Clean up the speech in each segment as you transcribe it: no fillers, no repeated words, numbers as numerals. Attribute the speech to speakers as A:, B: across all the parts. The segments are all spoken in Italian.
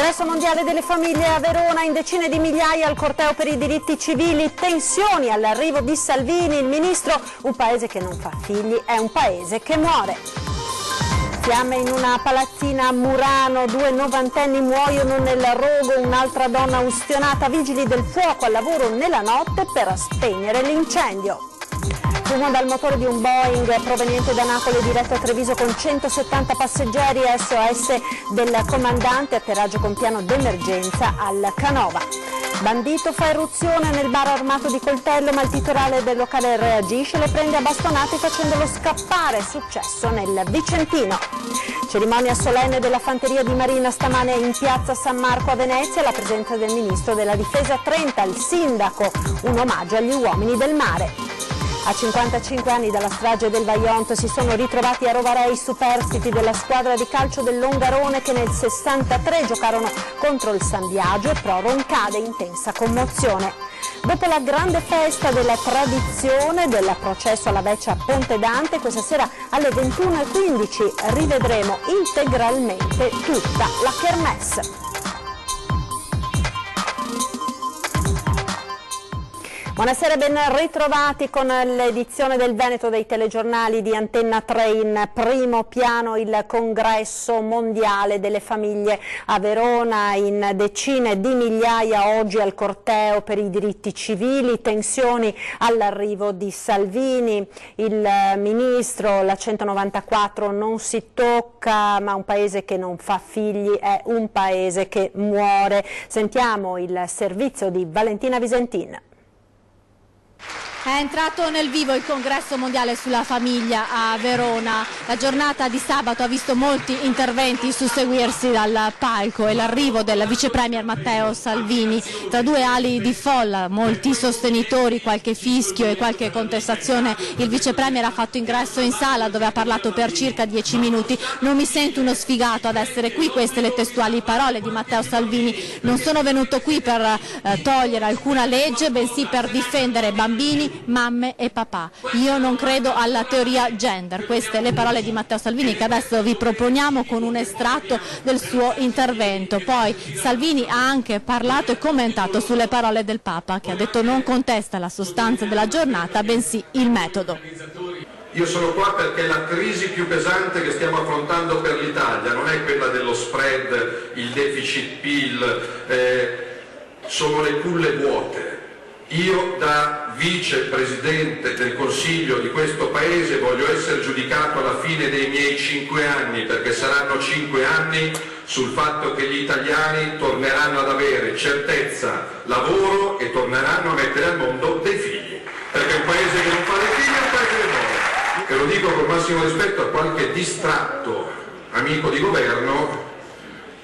A: Congresso mondiale delle famiglie a Verona, in decine di migliaia al corteo per i diritti civili, tensioni all'arrivo di Salvini, il ministro, un paese che non fa figli è un paese che muore. Fiamme in una palazzina a Murano, 2 novantenni muoiono nel rogo, un'altra donna ustionata, vigili del fuoco al lavoro nella notte per spegnere l'incendio. Fumo dal motore di un Boeing proveniente da Napoli diretto a Treviso con 170 passeggeri, SOS del comandante, atterraggio con piano d'emergenza al Canova. Bandito fa irruzione nel bar armato di coltello, ma il titolare del locale reagisce, lo prende a bastonate facendolo scappare, successo nel Vicentino. Cerimonia solenne della Fanteria di Marina stamane in piazza San Marco a Venezia, la presenza del ministro della Difesa Trenta, il sindaco, un omaggio agli uomini del mare. A 55 anni dalla strage del Vajont si sono ritrovati a Rovare i superstiti della squadra di calcio dell'Ongarone che nel 63 giocarono contro il San Biagio e pro roncade intensa commozione. Dopo la grande festa della tradizione del processo alla Vecchia a Ponte Dante, questa sera alle 21:15 rivedremo integralmente tutta la kermesse. Buonasera e ben ritrovati con l'edizione del Veneto dei telegiornali di Antenna 3. In primo piano il Congresso mondiale delle famiglie a Verona, in decine di migliaia oggi al corteo per i diritti civili, tensioni all'arrivo di Salvini, il ministro, la 194 non si tocca, ma un paese che non fa figli è un paese che muore. Sentiamo il servizio di Valentina Visentin.
B: È entrato nel vivo il Congresso mondiale sulla famiglia a Verona. La giornata di sabato ha visto molti interventi susseguirsi dal palco e l'arrivo del vice premier Matteo Salvini. Tra due ali di folla, molti sostenitori, qualche fischio e qualche contestazione, il vice premier ha fatto ingresso in sala dove ha parlato per circa 10 minuti. Non mi sento uno sfigato ad essere qui, queste le testuali parole di Matteo Salvini. Non sono venuto qui per togliere alcuna legge, bensì per difendere bambini, mamme e papà. Io non credo alla teoria gender. Queste le parole di Matteo Salvini che adesso vi proponiamo con un estratto del suo intervento. Poi Salvini ha anche parlato e commentato sulle parole del Papa, che ha detto non contesta la sostanza della giornata bensì il metodo.
C: Io sono qua perché la crisi più pesante che stiamo affrontando per l'Italia non è quella dello spread, il deficit PIL, sono le culle vuote. Io da vicepresidente del Consiglio di questo Paese voglio essere giudicato alla fine dei miei 5 anni, perché saranno 5 anni, sul fatto che gli italiani torneranno ad avere certezza, lavoro e torneranno a mettere al mondo dei figli. Perché un paese che non fa dei figli è un paese che muore. E lo dico con massimo rispetto a qualche distratto amico di governo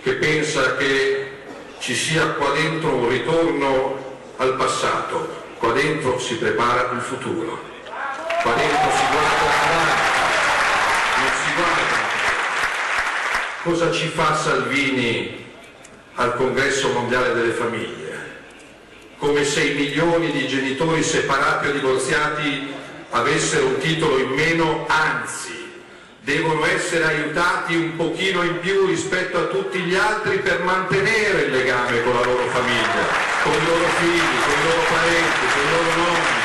C: che pensa che ci sia qua dentro un ritorno al passato. Qua dentro si prepara il futuro, qua dentro si guarda avanti, non si guarda avanti. Cosa ci fa Salvini al Congresso mondiale delle famiglie? Come se i milioni di genitori separati o divorziati avessero un titolo in meno, anzi, devono essere aiutati un pochino in più rispetto a tutti gli altri per mantenere il legame con la loro famiglia, con i loro figli, con i loro parenti, con i loro nonni.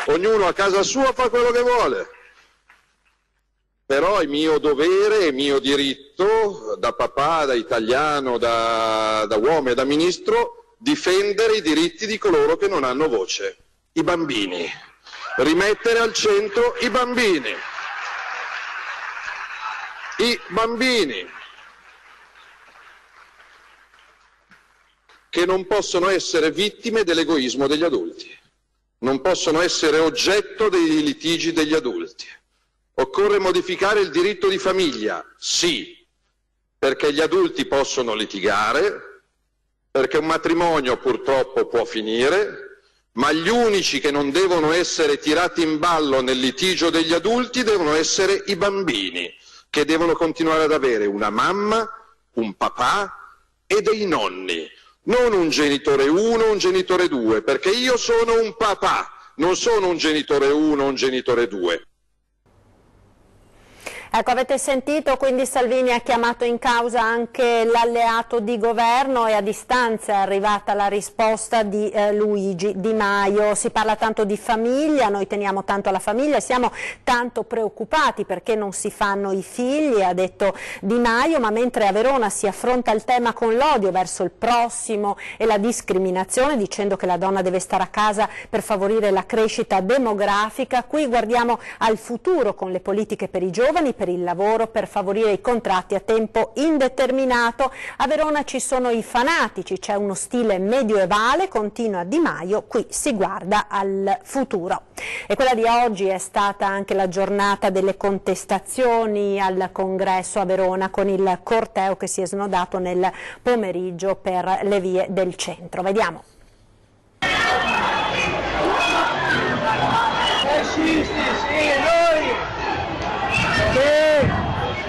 D: Ognuno a casa sua fa quello che vuole, però è mio dovere, è mio diritto, da papà, da italiano, da uomo e da ministro, difendere i diritti di coloro che non hanno voce, i bambini, rimettere al centro i bambini. I bambini che non possono essere vittime dell'egoismo degli adulti, non possono essere oggetto dei litigi degli adulti. Occorre modificare il diritto di famiglia, sì, perché gli adulti possono litigare, perché un matrimonio purtroppo può finire, ma gli unici che non devono essere tirati in ballo nel litigio degli adulti devono essere i bambini, che devono continuare ad avere una mamma, un papà e dei nonni, non un genitore 1, un genitore 2, perché io sono un papà, non sono un genitore 1, un genitore 2.
A: Ecco, avete sentito, quindi Salvini ha chiamato in causa anche l'alleato di governo e a distanza è arrivata la risposta di Luigi Di Maio. Si parla tanto di famiglia, noi teniamo tanto alla famiglia, siamo tanto preoccupati perché non si fanno i figli, ha detto Di Maio, ma mentre a Verona si affronta il tema con l'odio verso il prossimo e la discriminazione, dicendo che la donna deve stare a casa per favorire la crescita demografica, qui guardiamo al futuro con le politiche per i giovani, per il lavoro, per favorire i contratti a tempo indeterminato. A Verona ci sono i fanatici, c'è uno stile medioevale, continua Di Maio, qui si guarda al futuro. E quella di oggi è stata anche la giornata delle contestazioni al congresso a Verona con il corteo che si è snodato nel pomeriggio per le vie del centro. Vediamo.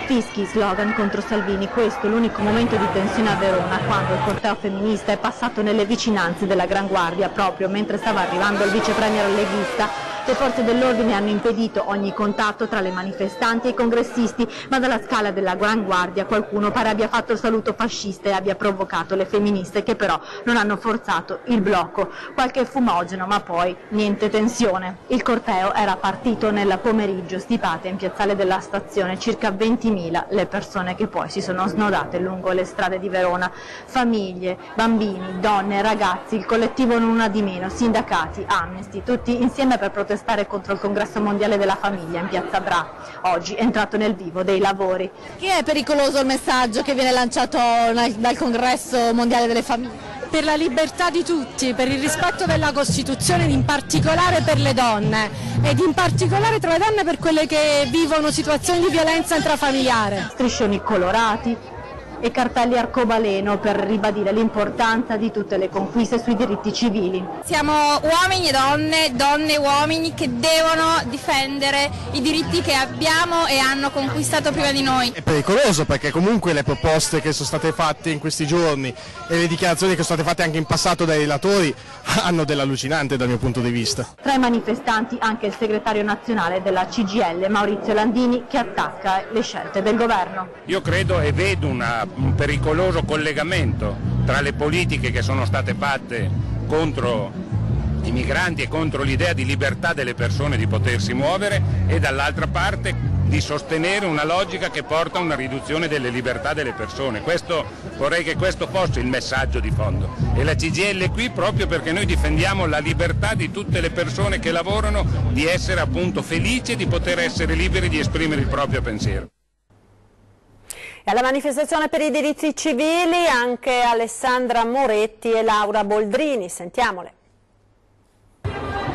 B: Fischi, slogan contro Salvini, questo è l'unico momento di tensione a Verona, quando il corteo femminista è passato nelle vicinanze della Gran Guardia, proprio mentre stava arrivando il vice premier leghista. Le forze dell'ordine hanno impedito ogni contatto tra le manifestanti e i congressisti, ma dalla scala della Gran Guardia qualcuno pare abbia fatto il saluto fascista e abbia provocato le femministe, che però non hanno forzato il blocco. Qualche fumogeno, ma poi niente tensione. Il corteo era partito nel pomeriggio, stipate in piazzale della stazione, circa 20.000 le persone che poi si sono snodate lungo le strade di Verona. Famiglie, bambini, donne, ragazzi, il collettivo Non Una di Meno, sindacati, Amnesty, tutti insieme per protestare contro il congresso mondiale della famiglia in piazza Bra. Oggi è entrato nel vivo dei lavori.
E: Che è pericoloso il messaggio che viene lanciato dal congresso mondiale delle famiglie? Per la libertà di tutti, per il rispetto della Costituzione, in particolare per le donne ed in particolare tra le donne per quelle che vivono situazioni di violenza intrafamiliare.
B: Striscioni colorati e cartelli arcobaleno per ribadire l'importanza di tutte le conquiste sui diritti civili.
F: Siamo uomini e donne, donne e uomini che devono difendere i diritti che abbiamo e hanno conquistato prima di noi.
G: È pericoloso perché comunque le proposte che sono state fatte in questi giorni e le dichiarazioni che sono state fatte anche in passato dai relatori hanno dell'allucinante dal mio punto di vista.
B: Tra i manifestanti anche il segretario nazionale della CGIL, Maurizio Landini, che attacca le scelte del governo.
H: Io credo e vedo un pericoloso collegamento tra le politiche che sono state fatte contro i migranti e contro l'idea di libertà delle persone di potersi muovere e dall'altra parte di sostenere una logica che porta a una riduzione delle libertà delle persone. Vorrei che questo fosse il messaggio di fondo e la CGIL è qui proprio perché noi difendiamo la libertà di tutte le persone che lavorano di essere appunto felici e di poter essere liberi di esprimere il proprio pensiero.
A: Alla manifestazione per i diritti civili anche Alessandra Moretti e Laura Boldrini, sentiamole.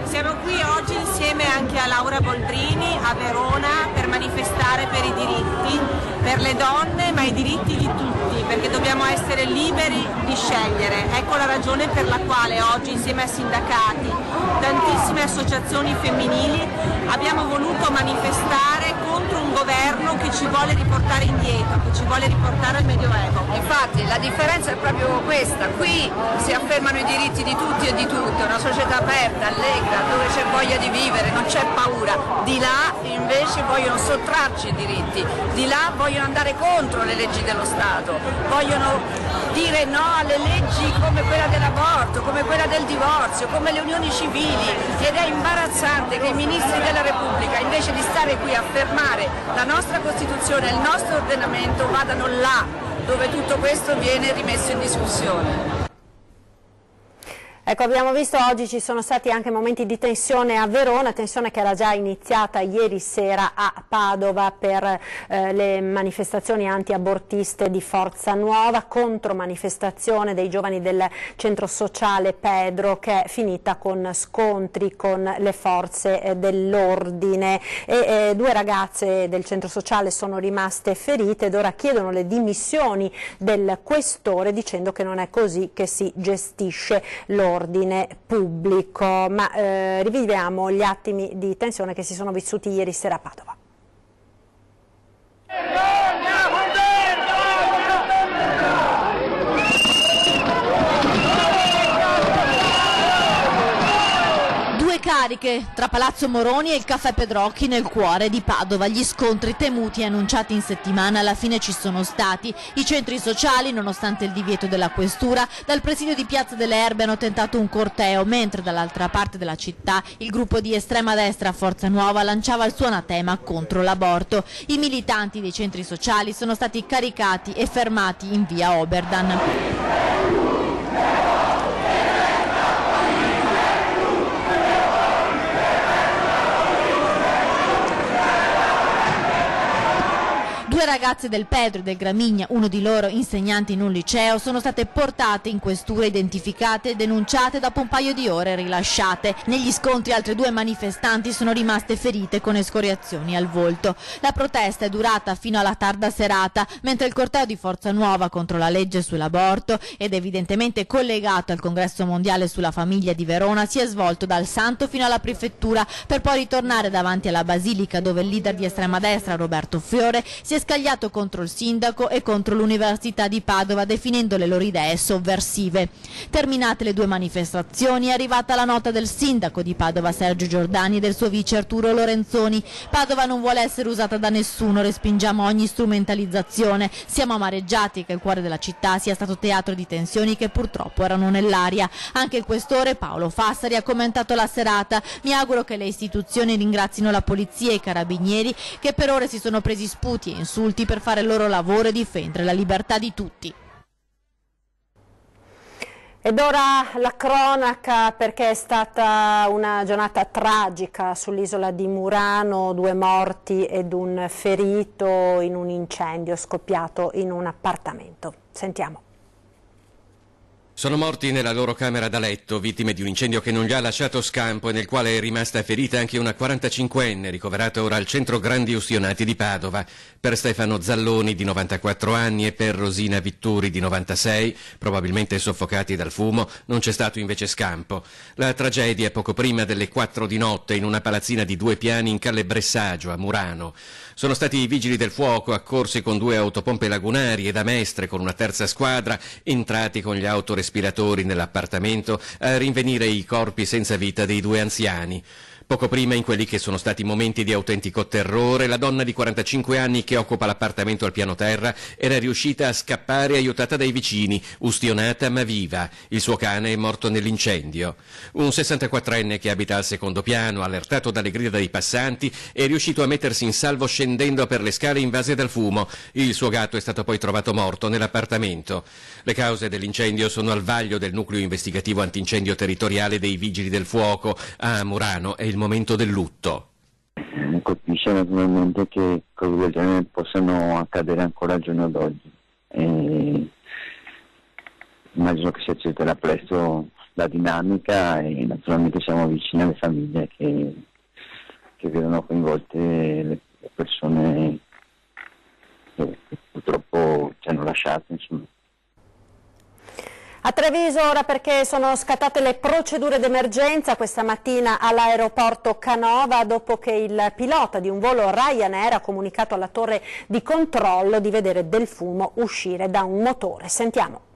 I: Siamo qui oggi insieme anche a Laura Boldrini a Verona per manifestare per i diritti, per le donne, ma i diritti di tutti, perché dobbiamo essere liberi di scegliere. Ecco la ragione per la quale oggi insieme a sindacati, tantissime associazioni femminili, abbiamo voluto manifestare contro un governo che ci vuole riportare indietro, che ci vuole riportare al Medioevo.
J: Infatti la differenza è proprio questa, qui si affermano i diritti di tutti e di tutte, una società aperta, allegra, dove c'è voglia di vivere, non c'è paura. Di là invece vogliono sottrarci i diritti, di là vogliono andare contro le leggi dello Stato, vogliono dire no alle leggi come quella dell'aborto, come quella del divorzio, come le unioni civili, ed è imbarazzante che i ministri della Repubblica, invece di stare qui a fermare la nostra Costituzione e il nostro ordinamento, vadano là dove tutto questo viene rimesso in discussione.
A: Ecco, abbiamo visto oggi ci sono stati anche momenti di tensione a Verona, tensione che era già iniziata ieri sera a Padova per le manifestazioni anti-abortiste di Forza Nuova, contromanifestazione dei giovani del centro sociale Pedro che è finita con scontri con le forze dell'ordine e due ragazze del centro sociale sono rimaste ferite ed ora chiedono le dimissioni del questore dicendo che non è così che si gestisce l'ordine pubblico, ma riviviamo gli attimi di tensione che si sono vissuti ieri sera a Padova.
B: Due cariche tra Palazzo Moroni e il Caffè Pedrocchi nel cuore di Padova. Gli scontri temuti e annunciati in settimana alla fine ci sono stati. I centri sociali, nonostante il divieto della questura, dal presidio di Piazza delle Erbe hanno tentato un corteo, mentre dall'altra parte della città il gruppo di estrema destra Forza Nuova lanciava il suo anatema contro l'aborto. I militanti dei centri sociali sono stati caricati e fermati in via Oberdan. Due ragazze del Pedro e del Gramigna, uno di loro insegnante in un liceo, sono state portate in questura, identificate e denunciate, dopo un paio di ore rilasciate. Negli scontri altre due manifestanti sono rimaste ferite con escoriazioni al volto. La protesta è durata fino alla tarda serata, mentre il corteo di Forza Nuova contro la legge sull'aborto, ed evidentemente collegato al Congresso Mondiale sulla Famiglia di Verona, si è svolto dal Santo fino alla prefettura, per poi ritornare davanti alla Basilica, dove il leader di estrema destra Roberto Fiore si è scagliato contro il sindaco e contro l'Università di Padova, definendo le loro idee sovversive. Terminate le due manifestazioni, è arrivata la nota del sindaco di Padova Sergio Giordani e del suo vice Arturo Lorenzoni. Padova non vuole essere usata da nessuno, respingiamo ogni strumentalizzazione, siamo amareggiati che il cuore della città sia stato teatro di tensioni che purtroppo erano nell'aria. Anche il questore Paolo Fassari ha commentato la serata: mi auguro che le istituzioni ringrazino la polizia e i carabinieri che per ore si sono presi sputi e insulti per fare il loro lavoro e difendere la libertà di tutti.
A: Ed ora la cronaca, perché è stata una giornata tragica sull'isola di Murano, 2 morti ed un ferito in un incendio scoppiato in un appartamento. Sentiamo.
K: Sono morti nella loro camera da letto, vittime di un incendio che non gli ha lasciato scampo e nel quale è rimasta ferita anche una 45enne, ricoverata ora al centro Grandi Ustionati di Padova. Per Stefano Zalloni, di 94 anni, e per Rosina Vitturi, di 96, probabilmente soffocati dal fumo, non c'è stato invece scampo. La tragedia poco prima delle 4 di notte in una palazzina di 2 piani in Calle Bressaggio, a Murano. Sono stati i vigili del fuoco, accorsi con 2 autopompe lagunari e da Mestre con una terza squadra, entrati con gli autorespiratori nell'appartamento a rinvenire i corpi senza vita dei 2 anziani. Poco prima, in quelli che sono stati momenti di autentico terrore, la donna di 45 anni che occupa l'appartamento al piano terra era riuscita a scappare aiutata dai vicini, ustionata ma viva. Il suo cane è morto nell'incendio. Un 64enne che abita al secondo piano, allertato dalle grida dei passanti, è riuscito a mettersi in salvo scendendo per le scale invase dal fumo. Il suo gatto è stato poi trovato morto nell'appartamento. Le cause dell'incendio sono al vaglio del nucleo investigativo antincendio territoriale dei Vigili del Fuoco. A Murano è il momento del lutto.
L: Mi colpisce naturalmente che cose del genere possano accadere ancora al giorno d'oggi. Immagino che si accetterà presto la dinamica e naturalmente siamo vicini alle famiglie che vedono coinvolte le persone che purtroppo ci hanno lasciato, insomma.
A: A Treviso ora, perché sono scattate le procedure d'emergenza questa mattina all'aeroporto Canova, dopo che il pilota di un volo Ryanair ha comunicato alla torre di controllo di vedere del fumo uscire da un motore. Sentiamo.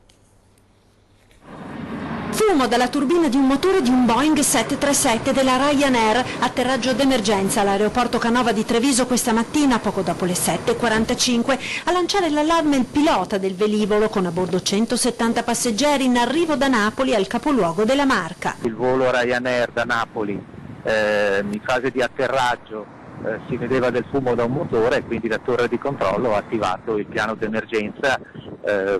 M: Fumo dalla turbina di un motore di un Boeing 737 della Ryanair, atterraggio d'emergenza all'aeroporto Canova di Treviso questa mattina, poco dopo le 7:45, a lanciare l'allarme il pilota del velivolo con a bordo 170 passeggeri in arrivo da Napoli al capoluogo della Marca.
N: Il volo Ryanair da Napoli in fase di atterraggio si vedeva del fumo da un motore e quindi la torre di controllo ha attivato il piano d'emergenza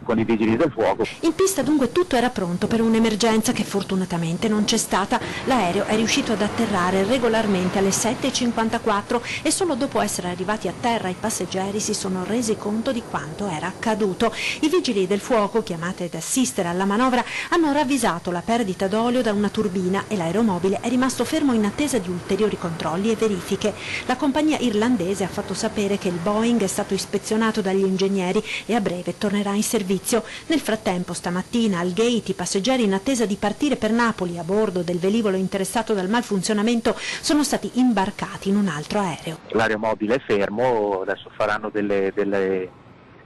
N: con i vigili del fuoco.
M: In pista dunque tutto era pronto per un'emergenza che fortunatamente non c'è stata. L'aereo è riuscito ad atterrare regolarmente alle 7:54 e solo dopo essere arrivati a terra i passeggeri si sono resi conto di quanto era accaduto. I vigili del fuoco, chiamati ad assistere alla manovra, hanno ravvisato la perdita d'olio da una turbina e l'aeromobile è rimasto fermo in attesa di ulteriori controlli e verifiche. La compagnia irlandese ha fatto sapere che il Boeing è stato ispezionato dagli ingegneri e a breve tornerà in servizio. Nel frattempo, stamattina al gate i passeggeri in attesa di partire per Napoli a bordo del velivolo interessato dal malfunzionamento sono stati imbarcati in un altro aereo.
N: L'aeromobile è fermo, adesso faranno delle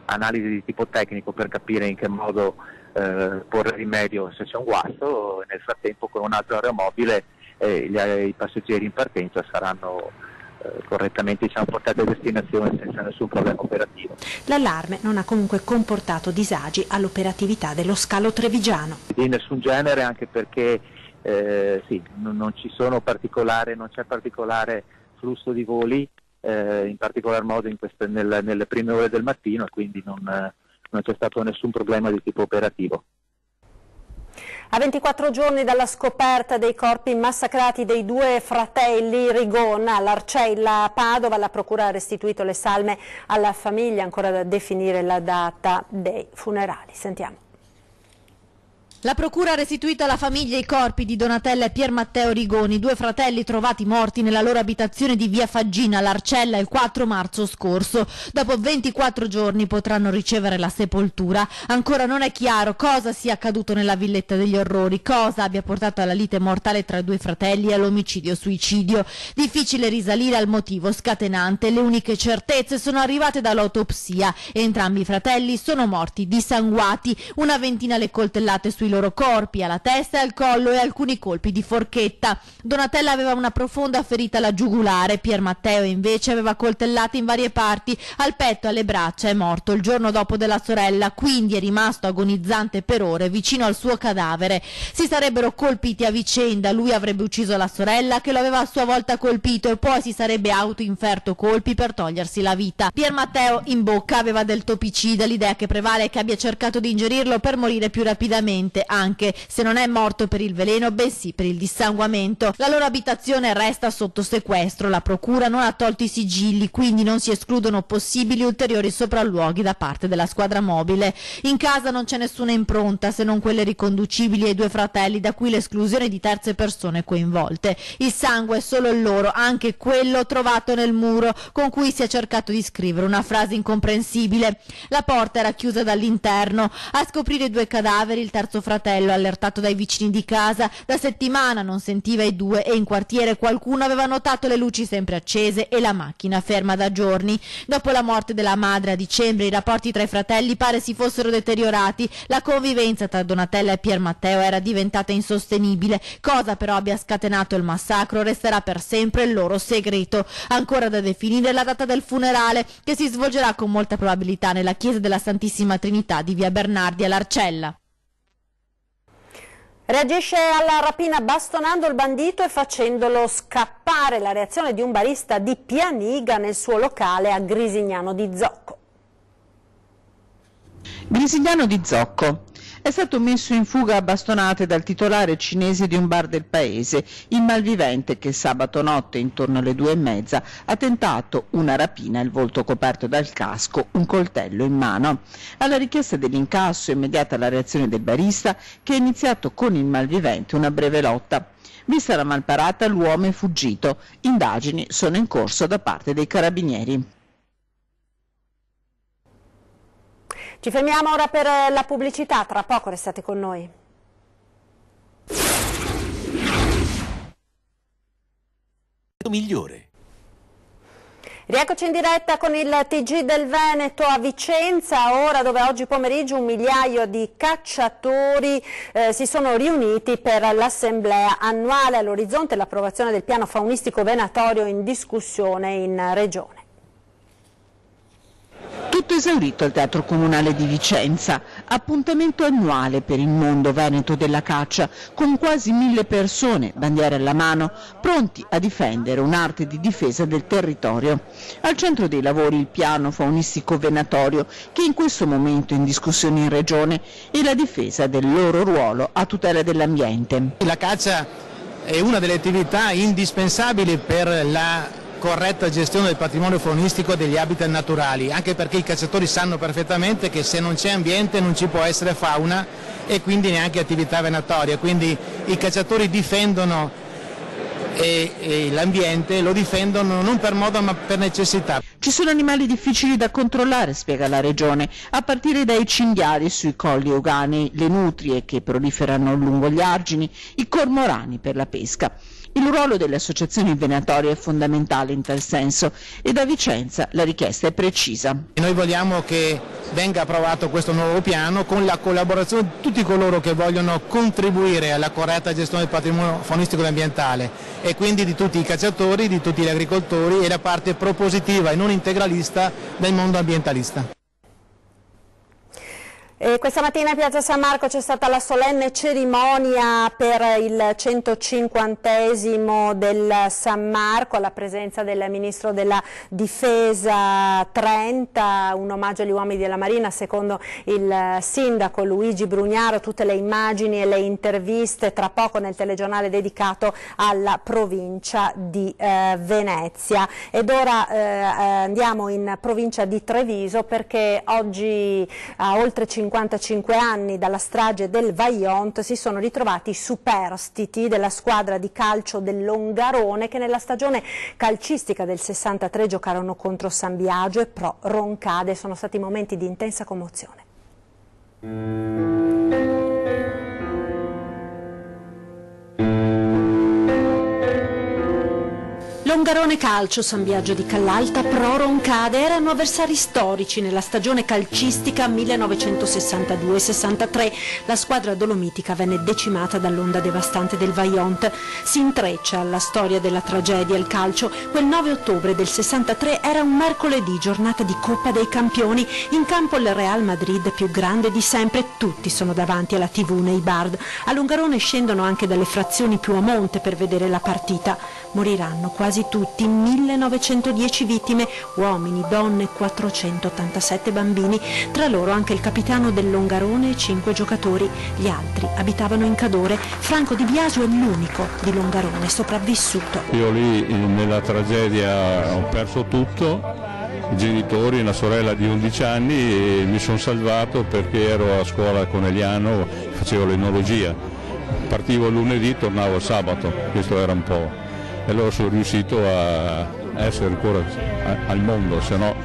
N: analisi di tipo tecnico per capire in che modo porre rimedio se c'è un guasto. Nel frattempo con un altro aeromobile i passeggeri in partenza saranno correttamente portati a destinazione senza nessun problema operativo.
M: L'allarme non ha comunque comportato disagi all'operatività dello scalo trevigiano.
N: Di nessun genere, anche perché non c'è particolare flusso di voli, in particolar modo nelle prime ore del mattino, e quindi non c'è stato nessun problema di tipo operativo.
A: A 24 giorni dalla scoperta dei corpi massacrati dei due fratelli Rigon all'Arcella a Padova, la Procura ha restituito le salme alla famiglia, ancora da definire la data dei funerali. Sentiamo.
B: La procura ha restituito alla famiglia i corpi di Donatella e Pier Matteo Rigoni, due fratelli trovati morti nella loro abitazione di via Faggina all'Arcella il 4 marzo scorso. Dopo 24 giorni potranno ricevere la sepoltura. Ancora non è chiaro cosa sia accaduto nella villetta degli orrori, cosa abbia portato alla lite mortale tra i due fratelli e all'omicidio-suicidio. Difficile risalire al motivo scatenante. Le uniche certezze sono arrivate dall'autopsia. Entrambi i fratelli sono morti dissanguati, una ventina le coltellate sui loro corpi, alla testa e al collo, e alcuni colpi di forchetta. Donatella aveva una profonda ferita alla giugulare, Pier Matteo invece aveva coltellate in varie parti, al petto e alle braccia. È morto il giorno dopo della sorella, quindi è rimasto agonizzante per ore vicino al suo cadavere. Si sarebbero colpiti a vicenda, lui avrebbe ucciso la sorella che lo aveva a sua volta colpito e poi si sarebbe autoinferto colpi per togliersi la vita. Pier Matteo in bocca aveva del topicida, l'idea che prevale è che abbia cercato di ingerirlo per morire più rapidamente, anche se non è morto per il veleno bensì per il dissanguamento. La loro abitazione resta sotto sequestro, la procura non ha tolto i sigilli, quindi non si escludono possibili ulteriori sopralluoghi da parte della squadra mobile. In casa non c'è nessuna impronta se non quelle riconducibili ai due fratelli, da cui l'esclusione di terze persone coinvolte. Il sangue è solo il loro, anche quello trovato nel muro, con cui si è cercato di scrivere una frase incomprensibile. La porta era chiusa dall'interno. A scoprire i due cadaveri il terzo fratello, allertato dai vicini di casa, da settimana non sentiva i due e in quartiere qualcuno aveva notato le luci sempre accese e la macchina ferma da giorni. Dopo la morte della madre a dicembre i rapporti tra i fratelli pare si fossero deteriorati, la convivenza tra Donatella e Pier Matteo era diventata insostenibile. Cosa però abbia scatenato il massacro resterà per sempre il loro segreto. Ancora da definire la data del funerale, che si svolgerà con molta probabilità nella chiesa della Santissima Trinità di via Bernardi all'Arcella.
A: Reagisce alla rapina bastonando il bandito e facendolo scappare, la reazione di un barista di Pianiga nel suo locale a Grisignano di Zocco.
O: Grisignano di Zocco. È stato messo in fuga a bastonate dal titolare cinese di un bar del paese, il malvivente che sabato notte intorno alle 2:30 ha tentato una rapina, il volto coperto dal casco, un coltello in mano. Alla richiesta dell'incasso è immediata la reazione del barista, che ha iniziato con il malvivente una breve lotta. Vista la malparata, l'uomo è fuggito. Indagini sono in corso da parte dei carabinieri.
A: Ci fermiamo ora per la pubblicità, tra poco restate con noi.
P: Migliore.
A: Rieccoci in diretta con il TG del Veneto a Vicenza, ora dove oggi pomeriggio 1 migliaio di cacciatori si sono riuniti per l'assemblea annuale. All'orizzonte l'approvazione del piano faunistico venatorio in discussione in regione.
O: Tutto esaurito al Teatro Comunale di Vicenza, appuntamento annuale per il mondo veneto della caccia, con quasi 1000 persone, bandiere alla mano, pronti a difendere un'arte di difesa del territorio. Al centro dei lavori il piano faunistico venatorio, che in questo momento è in discussione in Regione, e la difesa del loro ruolo a tutela dell'ambiente.
G: La caccia è una delle attività indispensabili per la corretta gestione del patrimonio faunistico e degli habitat naturali, anche perché i cacciatori sanno perfettamente che se non c'è ambiente non ci può essere fauna e quindi neanche attività venatoria, quindi i cacciatori difendono l'ambiente, lo difendono non per moda ma per necessità.
O: Ci sono animali difficili da controllare, spiega la Regione, a partire dai cinghiali sui colli euganei, le nutrie che proliferano lungo gli argini, i cormorani per la pesca. Il ruolo delle associazioni venatorie è fondamentale in tal senso e da Vicenza la richiesta è precisa.
G: Noi vogliamo che venga approvato questo nuovo piano con la collaborazione di tutti coloro che vogliono contribuire alla corretta gestione del patrimonio faunistico e ambientale e quindi di tutti i cacciatori, di tutti gli agricoltori e la parte propositiva e non integralista del mondo ambientalista.
A: Questa mattina a Piazza San Marco c'è stata la solenne cerimonia per il 150° del San Marco alla presenza del Ministro della Difesa Trenta, un omaggio agli uomini della Marina secondo il Sindaco Luigi Brugnaro, tutte le immagini e le interviste tra poco nel telegiornale dedicato alla provincia di Venezia. Ed ora andiamo in provincia di Treviso perché oggi a oltre 55 anni dalla strage del Vajont si sono ritrovati i superstiti della squadra di calcio dell'Ongarone che nella stagione calcistica del 63 giocarono contro San Biagio e Pro Roncade. Sono stati momenti di intensa commozione. L'Ongarone Calcio, San Biagio di Callalta, Pro Roncade erano avversari storici nella stagione calcistica 1962-63. La squadra dolomitica venne decimata dall'onda devastante del Vajont. Si intreccia alla storia della tragedia il calcio. Quel 9 ottobre del 63 era un mercoledì, giornata di Coppa dei Campioni. In campo il Real Madrid più grande di sempre. Tutti sono davanti alla TV nei bar. All'Ongarone scendono anche dalle frazioni più a monte per vedere la partita. Moriranno quasi tutti, 1910 vittime, uomini, donne, 487 bambini, tra loro anche il capitano dell'Ongarone e 5 giocatori. Gli altri abitavano in Cadore. Franco Di Biasio è l'unico di l'Ongarone sopravvissuto.
P: Io lì nella tragedia ho perso tutto, i genitori, una sorella di 11 anni e mi sono salvato perché ero a scuola a Conegliano, facevo l'enologia. Partivo il lunedì, tornavo il sabato, questo era un po'. E allora sono riuscito a essere ancora al mondo, se no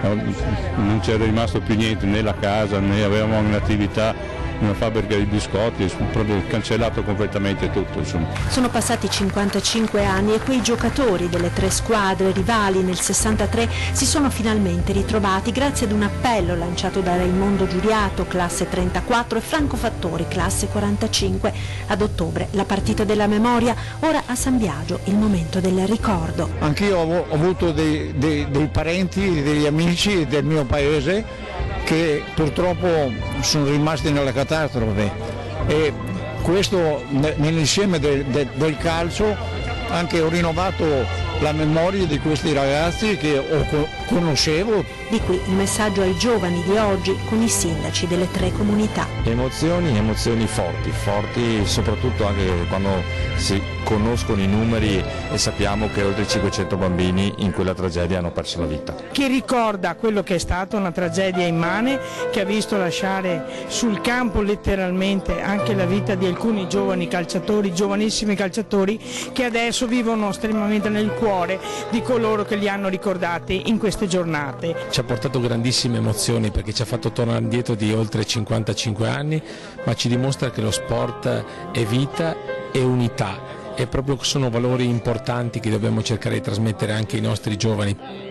P: non c'era rimasto più niente, né la casa, né avevamo un'attività, una fabbrica di biscotti, proprio cancellato completamente tutto. Insomma.
A: Sono passati 55 anni e quei giocatori delle 3 squadre rivali nel 63 si sono finalmente ritrovati grazie ad un appello lanciato da Raimondo Giuriato, classe 34, e Franco Fattori, classe 45. Ad ottobre la partita della memoria, ora a San Biagio il momento del ricordo.
Q: Anch'io ho avuto dei parenti, degli amici del mio paese che purtroppo sono rimasti nella catastrofe e questo nell'insieme del calcio anche ho rinnovato la memoria di questi ragazzi che conoscevo.
A: Di qui il messaggio ai giovani di oggi con i sindaci delle 3 comunità.
R: Emozioni forti soprattutto anche quando si conoscono i numeri e sappiamo che oltre 500 bambini in quella tragedia hanno perso la vita.
S: Che ricorda quello che è stata una tragedia immane che ha visto lasciare sul campo letteralmente anche la vita di alcuni giovani calciatori, giovanissimi calciatori che adesso vivono estremamente nel cuore di coloro che li hanno ricordati in queste giornate.
T: Ci ha portato grandissime emozioni perché ci ha fatto tornare indietro di oltre 55 anni, ma ci dimostra che lo sport è vita e unità e proprio sono valori importanti che dobbiamo cercare di trasmettere anche ai nostri giovani.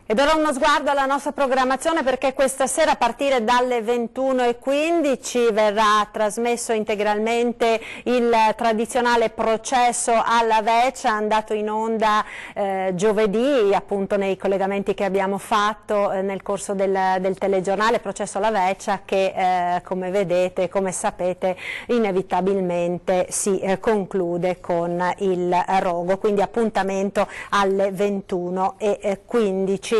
A: Ed ora uno sguardo alla nostra programmazione perché questa sera a partire dalle 21:15 verrà trasmesso integralmente il tradizionale processo alla Veccia, andato in onda giovedì appunto nei collegamenti che abbiamo fatto nel corso del telegiornale, processo alla Veccia che come vedete, come sapete inevitabilmente si conclude con il rogo, quindi appuntamento alle 21:15.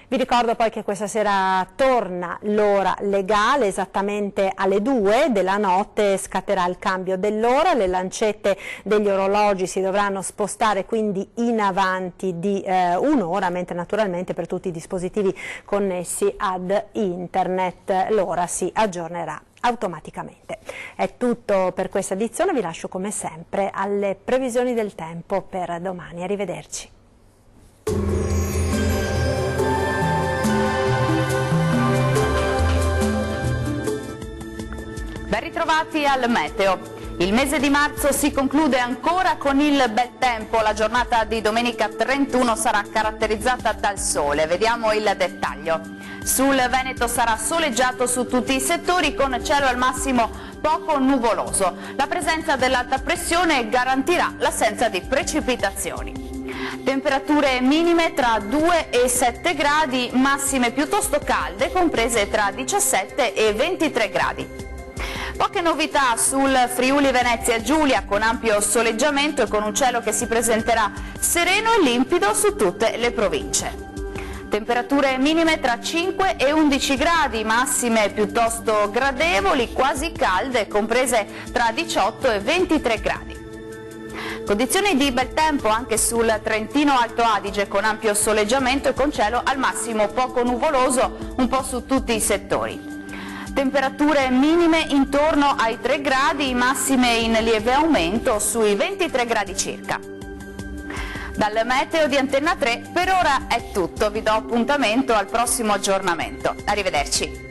A: Vi ricordo poi che questa sera torna l'ora legale, esattamente alle 2 della notte scatterà il cambio dell'ora, le lancette degli orologi si dovranno spostare quindi in avanti di un'ora, mentre naturalmente per tutti i dispositivi connessi ad internet l'ora si aggiornerà automaticamente. È tutto per questa edizione, vi lascio come sempre alle previsioni del tempo per domani, arrivederci.
U: Ben ritrovati al meteo. Il mese di marzo si conclude ancora con il bel tempo. La giornata di domenica 31 sarà caratterizzata dal sole. Vediamo il dettaglio. Sul Veneto sarà soleggiato su tutti i settori con cielo al massimo poco nuvoloso. La presenza dell'alta pressione garantirà l'assenza di precipitazioni. Temperature minime tra 2 e 7 gradi, massime piuttosto calde, comprese tra 17 e 23 gradi. Poche novità sul Friuli Venezia Giulia, con ampio soleggiamento e con un cielo che si presenterà sereno e limpido su tutte le province. Temperature minime tra 5 e 11 gradi, massime piuttosto gradevoli, quasi calde, comprese tra 18 e 23 gradi. Condizioni di bel tempo anche sul Trentino Alto Adige, con ampio soleggiamento e con cielo al massimo poco nuvoloso un po' su tutti i settori. Temperature minime intorno ai 3 gradi, massime in lieve aumento sui 23 gradi circa. Dal meteo di Antenna 3 per ora è tutto, vi do appuntamento al prossimo aggiornamento. Arrivederci.